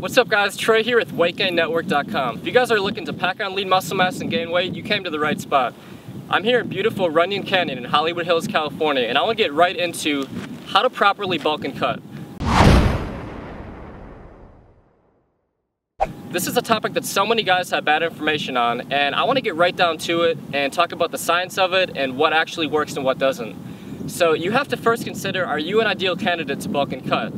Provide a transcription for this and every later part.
What's up guys, Troy here with WeightGainNetwork.com. If you guys are looking to pack on lean muscle mass and gain weight, you came to the right spot. I'm here in beautiful Runyon Canyon in Hollywood Hills, California, and I want to get right into how to properly bulk and cut. This is a topic that so many guys have bad information on, and I want to get right down to it and talk about the science of it and what actually works and what doesn't. So you have to first consider, are you an ideal candidate to bulk and cut?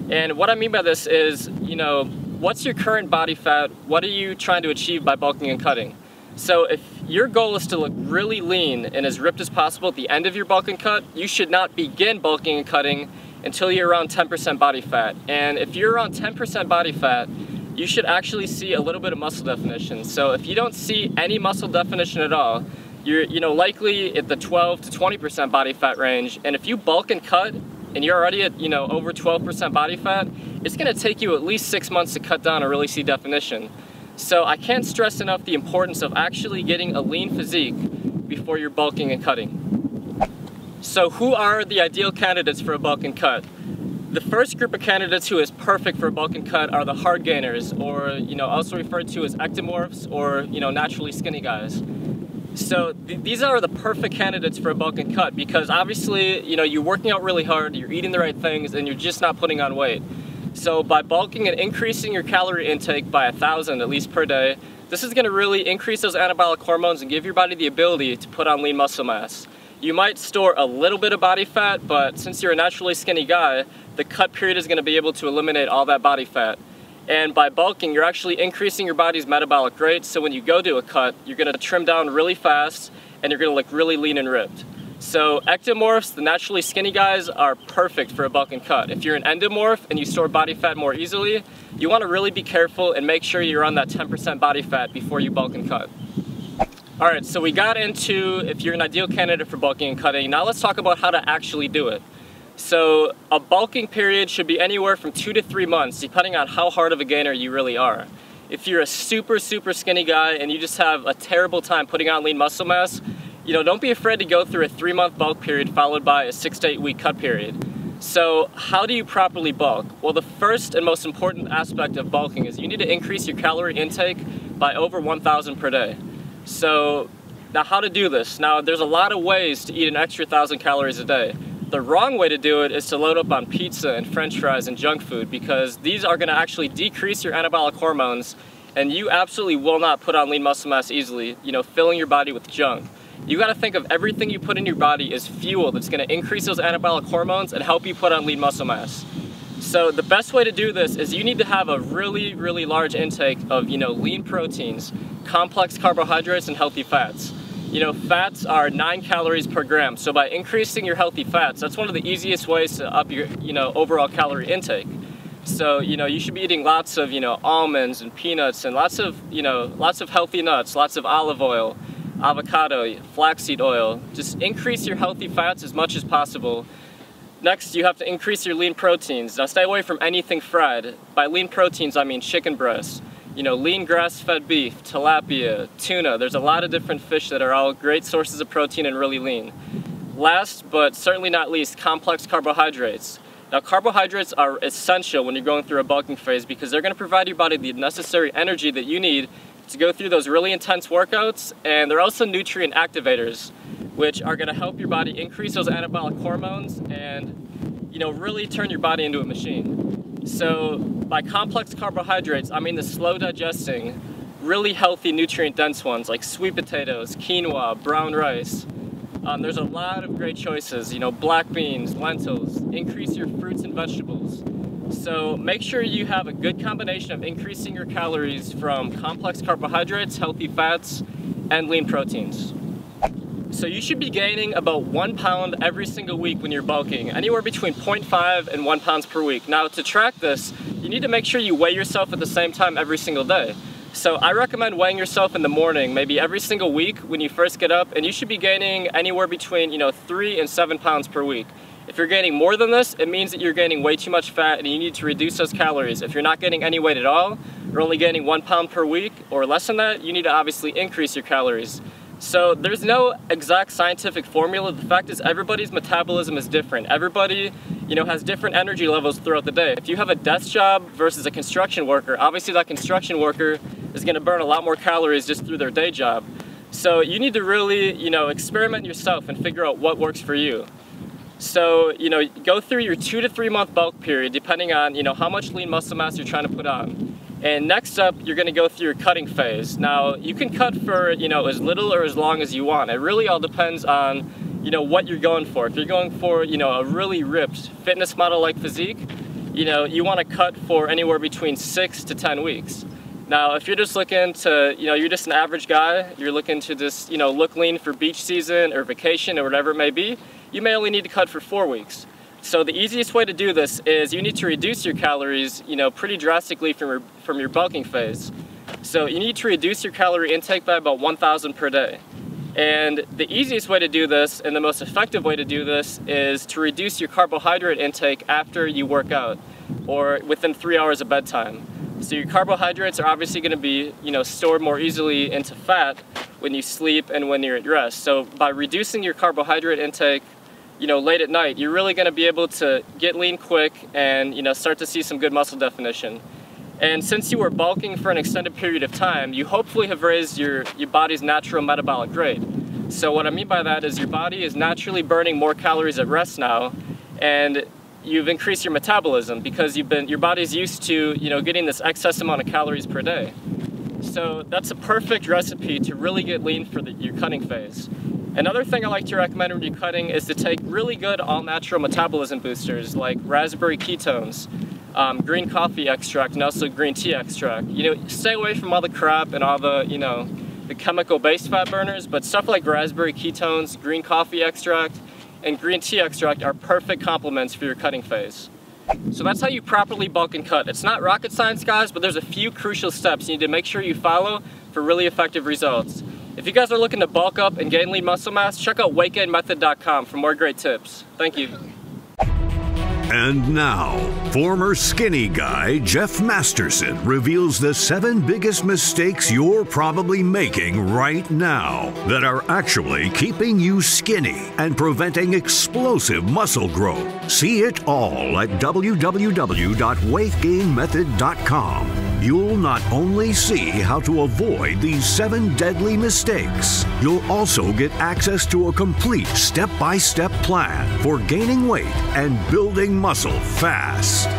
And what I mean by this is, what's your current body fat? What are you trying to achieve by bulking and cutting? So if your goal is to look really lean and as ripped as possible at the end of your bulk and cut, you should not begin bulking and cutting until you're around 10% body fat. And if you're around 10% body fat, you should actually see a little bit of muscle definition. So if you don't see any muscle definition at all, you're likely at the 12 to 20% body fat range. And if you bulk and cut and you're already at over 12% body fat, it's going to take you at least 6 months to cut down or really see definition. So I can't stress enough the importance of actually getting a lean physique before you're bulking and cutting. So who are the ideal candidates for a bulk and cut? The first group of candidates who is perfect for a bulk and cut are the Hardgainers, or also referred to as ectomorphs, or naturally skinny guys. So these are the perfect candidates for a bulk and cut because obviously you're working out really hard, you're eating the right things, and you're just not putting on weight. So by bulking and increasing your calorie intake by 1,000 at least per day, this is going to really increase those anabolic hormones and give your body the ability to put on lean muscle mass. You might store a little bit of body fat, but since you're a naturally skinny guy, the cut period is going to be able to eliminate all that body fat. And by bulking, you're actually increasing your body's metabolic rate, so when you go do a cut, you're going to trim down really fast and you're going to look really lean and ripped. So ectomorphs, the naturally skinny guys, are perfect for a bulk and cut. If you're an endomorph and you store body fat more easily, you want to really be careful and make sure you're on that 10% body fat before you bulk and cut. Alright, so we got into if you're an ideal candidate for bulking and cutting. Now let's talk about how to actually do it. So a bulking period should be anywhere from 2 to 3 months, depending on how hard of a gainer you really are. If you're a super skinny guy and you just have a terrible time putting on lean muscle mass, don't be afraid to go through a 3-month bulk period followed by a 6 to 8 week cut period. So how do you properly bulk? Well, the first and most important aspect of bulking is you need to increase your calorie intake by over 1,000 per day. So now how to do this? Now there's a lot of ways to eat an extra 1,000 calories a day. The wrong way to do it is to load up on pizza and french fries and junk food because these are going to actually decrease your anabolic hormones and you absolutely will not put on lean muscle mass easily, filling your body with junk. You got to think of everything you put in your body as fuel that's going to increase those anabolic hormones and help you put on lean muscle mass. So the best way to do this is you need to have a really large intake of lean proteins, complex carbohydrates, and healthy fats. Fats are 9 calories per gram, so by increasing your healthy fats, that's one of the easiest ways to up your overall calorie intake. So you should be eating lots of almonds and peanuts and lots of healthy nuts, lots of olive oil, avocado, flaxseed oil. Just increase your healthy fats as much as possible. Next, you have to increase your lean proteins. Now stay away from anything fried. By lean proteins, I mean chicken breast, lean grass-fed beef, tilapia, tuna. There's a lot of different fish that are all great sources of protein and really lean. Last, but certainly not least, complex carbohydrates. Now carbohydrates are essential when you're going through a bulking phase because they're going to provide your body the necessary energy that you need to go through those really intense workouts, and they're also nutrient activators, which are going to help your body increase those anabolic hormones and really turn your body into a machine. So by complex carbohydrates, I mean the slow digesting, really healthy nutrient dense ones like sweet potatoes, quinoa, brown rice. There's a lot of great choices, black beans, lentils. Increase your fruits and vegetables. So make sure you have a good combination of increasing your calories from complex carbohydrates, healthy fats, and lean proteins. So you should be gaining about 1 pound every single week when you're bulking, anywhere between 0.5 and 1 pounds per week. Now to track this, you need to make sure you weigh yourself at the same time every single day. So I recommend weighing yourself in the morning, maybe every single week when you first get up, and you should be gaining anywhere between 3 and 7 pounds per week. If you're gaining more than this, it means that you're gaining way too much fat and you need to reduce those calories. If you're not gaining any weight at all, or only gaining 1 pound per week or less than that, you need to obviously increase your calories. So there's no exact scientific formula. The fact is everybody's metabolism is different. Everybody, has different energy levels throughout the day. If you have a desk job versus a construction worker, obviously that construction worker is going to burn a lot more calories just through their day job. So you need to really, experiment yourself and figure out what works for you. So, go through your 2 to 3 month bulk period depending on, how much lean muscle mass you're trying to put on. And next up, you're going to go through your cutting phase. Now, you can cut for, as little or as long as you want. It really all depends on, what you're going for. If you're going for, a really ripped fitness model-like physique, you want to cut for anywhere between 6 to 10 weeks. Now, if you're just looking to, you're just an average guy, you're looking to just, look lean for beach season or vacation or whatever it may be, you may only need to cut for 4 weeks. So the easiest way to do this is you need to reduce your calories, pretty drastically from your bulking phase. So you need to reduce your calorie intake by about 1,000 per day. And the easiest way to do this and the most effective way to do this is to reduce your carbohydrate intake after you work out or within 3 hours of bedtime. So your carbohydrates are obviously going to be, stored more easily into fat when you sleep and when you're at rest. So by reducing your carbohydrate intake, late at night, you're really going to be able to get lean quick and, start to see some good muscle definition. And since you were bulking for an extended period of time, you hopefully have raised your body's natural metabolic rate. So what I mean by that is your body is naturally burning more calories at rest now, and you've increased your metabolism because your body's used to, getting this excess amount of calories per day. So that's a perfect recipe to really get lean for your cutting phase. Another thing I like to recommend when you're cutting is to take really good all-natural metabolism boosters like raspberry ketones, green coffee extract, and also green tea extract. Stay away from all the crap and all the, the chemical-based fat burners, but stuff like raspberry ketones, green coffee extract, and green tea extract are perfect complements for your cutting phase. So that's how you properly bulk and cut. It's not rocket science, guys, but there's a few crucial steps you need to make sure you follow for really effective results. If you guys are looking to bulk up and gain lean muscle mass, check out weightgainmethod.com for more great tips. Thank you. And now, former skinny guy Jeff Masterson reveals the 7 biggest mistakes you're probably making right now that are actually keeping you skinny and preventing explosive muscle growth. See it all at www.weightgainmethod.com. You'll not only see how to avoid these 7 deadly mistakes, you'll also get access to a complete step-by-step plan for gaining weight and building muscle fast.